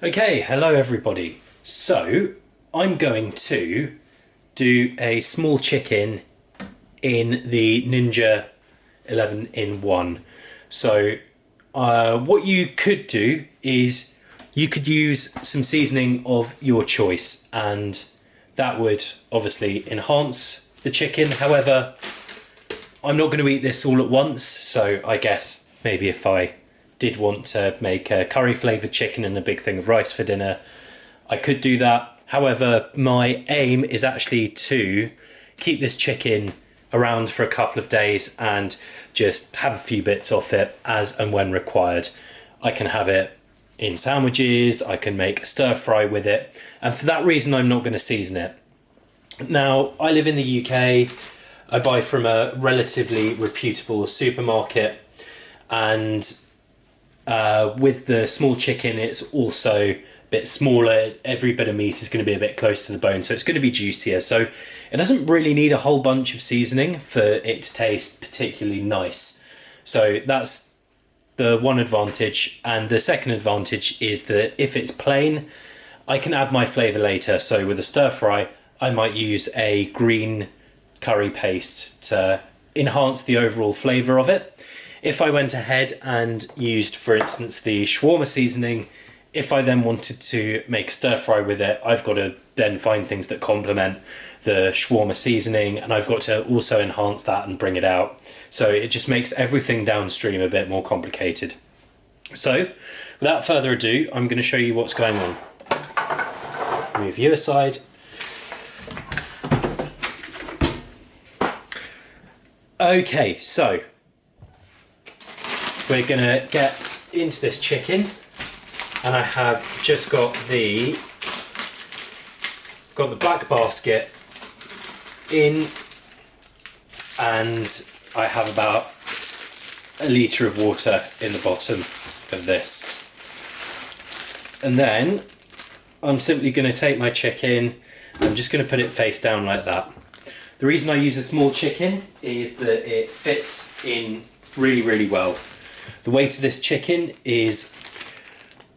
Okay, hello everybody. So, I'm going to do a small chicken in the Ninja 11 in 1. So, what you could do is you could use some seasoning of your choice, and that would obviously enhance the chicken. However, I'm not going to eat this all at once, so I guess maybe if I did want to make a curry flavoured chicken and a big thing of rice for dinner, I could do that. However, my aim is actually to keep this chicken around for a couple of days and just have a few bits off it as and when required. I can have it in sandwiches, I can make a stir fry with it, and for that reason I'm not going to season it. Now, I live in the UK. I buy from a relatively reputable supermarket, and with the small chicken, it's also a bit smaller. Every bit of meat is going to be a bit close to the bone, so it's going to be juicier. So it doesn't really need a whole bunch of seasoning for it to taste particularly nice. So that's the one advantage. And the second advantage is that if it's plain, I can add my flavour later. So with a stir fry, I might use a green curry paste to enhance the overall flavour of it. If I went ahead and used, for instance, the shawarma seasoning, if I then wanted to make a stir fry with it, I've got to then find things that complement the shawarma seasoning, and I've got to also enhance that and bring it out. So it just makes everything downstream a bit more complicated. So without further ado, I'm going to show you what's going on. Move you aside. Okay, so we're gonna get into this chicken, and I have just got the black basket in, and I have about a litre of water in the bottom of this. And then I'm simply going to take my chicken, I'm just going to put it face down like that. The reason I use a small chicken is that it fits in really, really well. The weight of this chicken is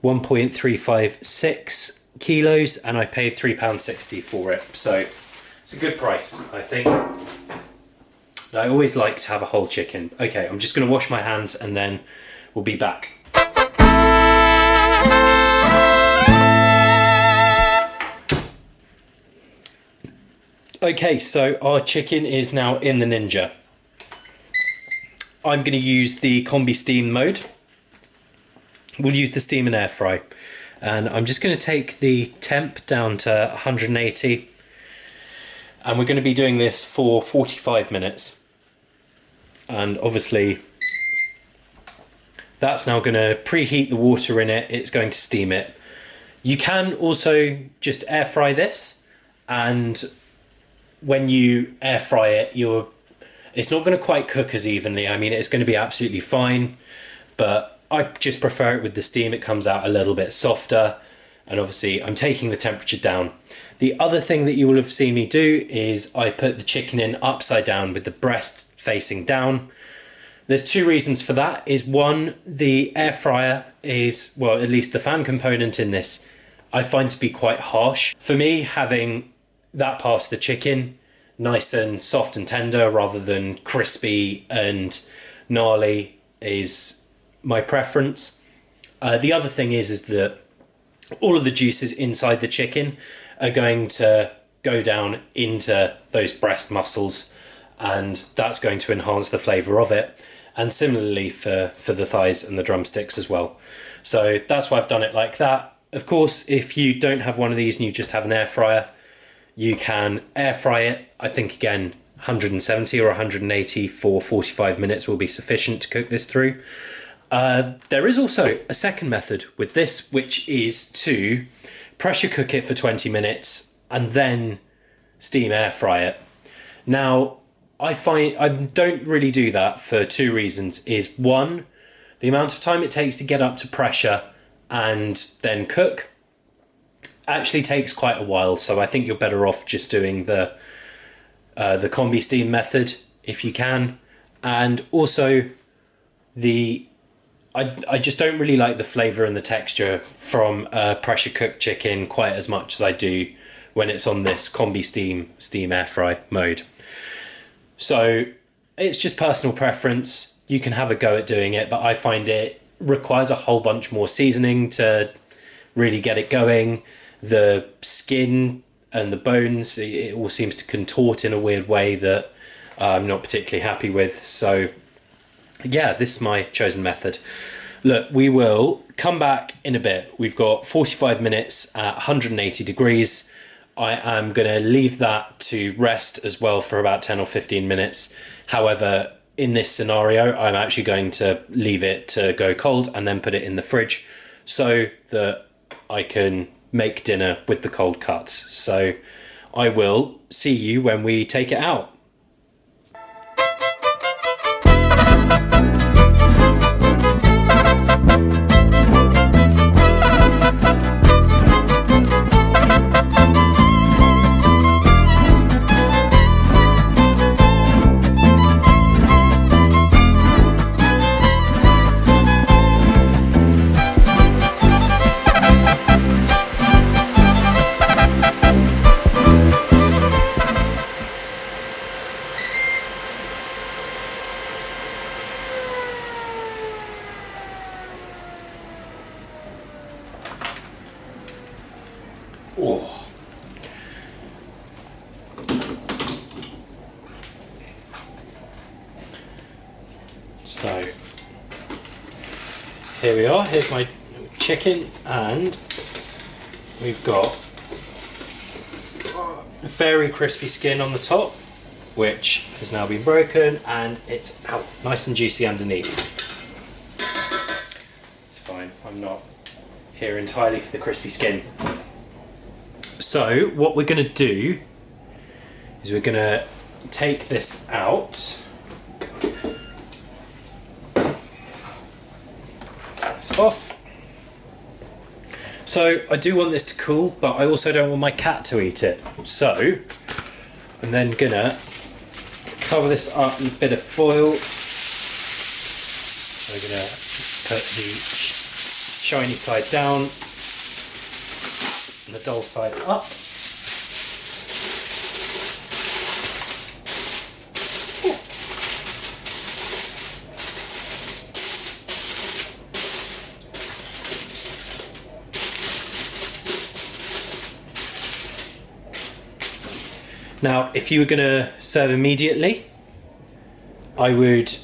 1.356 kilos, and I paid £3.60 for it. So it's a good price, I think. I always like to have a whole chicken. Okay, I'm just going to wash my hands and then we'll be back. Okay, so our chicken is now in the Ninja. I'm going to use the combi steam mode. We'll use the steam and air fry. And I'm just going to take the temp down to 180. And we're going to be doing this for 45 minutes. And obviously, that's now going to preheat the water in it. It's going to steam it. You can also just air fry this, and when you air fry it, it's not going to quite cook as evenly. I mean, it's going to be absolutely fine, but I just prefer it with the steam. It comes out a little bit softer, and obviously I'm taking the temperature down. The other thing that you will have seen me do is I put the chicken in upside down with the breast facing down. There's two reasons for that. Is one, the air fryer is, well, at least the fan component in this, I find to be quite harsh. For me, having that part of the chicken nice and soft and tender rather than crispy and gnarly is my preference. The other thing is that all of the juices inside the chicken are going to go down into those breast muscles, and that's going to enhance the flavour of it. And similarly for the thighs and the drumsticks as well. So that's why I've done it like that. Of course, if you don't have one of these and you just have an air fryer, you can air fry it. I think again 170 or 180 for 45 minutes will be sufficient to cook this through. There is also a second method with this, which is to pressure cook it for 20 minutes and then steam air fry it. Now, I find I don't really do that for two reasons. Is one, the amount of time it takes to get up to pressure and then cook actually takes quite a while, so I think you're better off just doing the combi steam method if you can. And also, I just don't really like the flavour and the texture from pressure cooked chicken quite as much as I do when it's on this combi steam air fry mode. So it's just personal preference. You can have a go at doing it, but I find it requires a whole bunch more seasoning to really get it going. The skin and the bones, it all seems to contort in a weird way that I'm not particularly happy with. So yeah, this is my chosen method. Look, we will come back in a bit. We've got 45 minutes at 180 degrees. I am going to leave that to rest as well for about 10 or 15 minutes. However, in this scenario, I'm actually going to leave it to go cold and then put it in the fridge so that I can make dinner with the cold cuts. So I will see you when we take it out. Oh. So here we are, here's my chicken, and we've got very crispy skin on the top, which has now been broken, and it's out nice and juicy underneath. It's fine, I'm not here entirely for the crispy skin. So what we're going to do is we're going to take this out. It's off. So I do want this to cool, but I also don't want my cat to eat it. So I'm then going to cover this up with a bit of foil. We're going to put the shiny side down and the dull side up. Now, if you were going to serve immediately, I would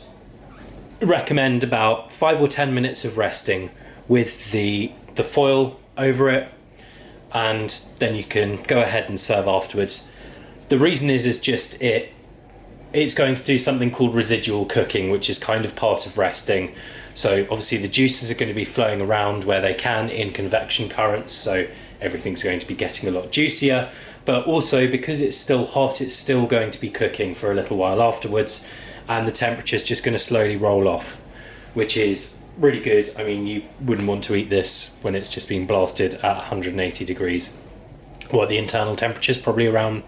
recommend about 5 or 10 minutes of resting with the foil over it, and then you can go ahead and serve afterwards. The reason is just it's going to do something called residual cooking, which is kind of part of resting. So obviously the juices are going to be flowing around where they can in convection currents, so everything's going to be getting a lot juicier. But also, because it's still hot, it's still going to be cooking for a little while afterwards, and the temperature's just going to slowly roll off, which is really good. I mean, you wouldn't want to eat this when it's just been blasted at 180 degrees. Well, the internal temperature's probably around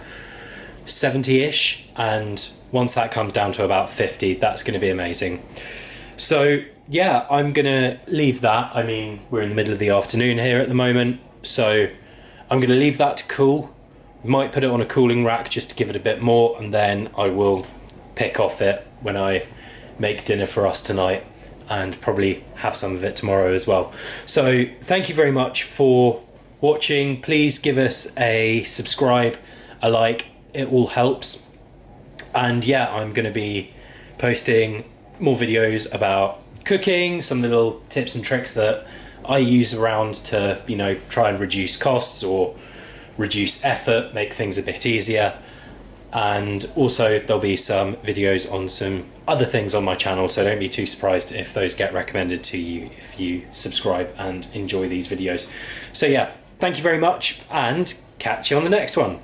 70-ish, and once that comes down to about 50, that's going to be amazing. So yeah, I'm going to leave that. I mean, we're in the middle of the afternoon here at the moment, so I'm going to leave that to cool. Might put it on a cooling rack just to give it a bit more, and then I will pick off it when I make dinner for us tonight, and probably have some of it tomorrow as well. So thank you very much for watching. Please give us a subscribe, a like, it all helps. And yeah, I'm going to be posting more videos about cooking, some little tips and tricks that I use around to, you know, try and reduce costs or reduce effort, make things a bit easier. And also there'll be some videos on some other things on my channel, so don't be too surprised if those get recommended to you if you subscribe and enjoy these videos. So yeah, thank you very much, and catch you on the next one.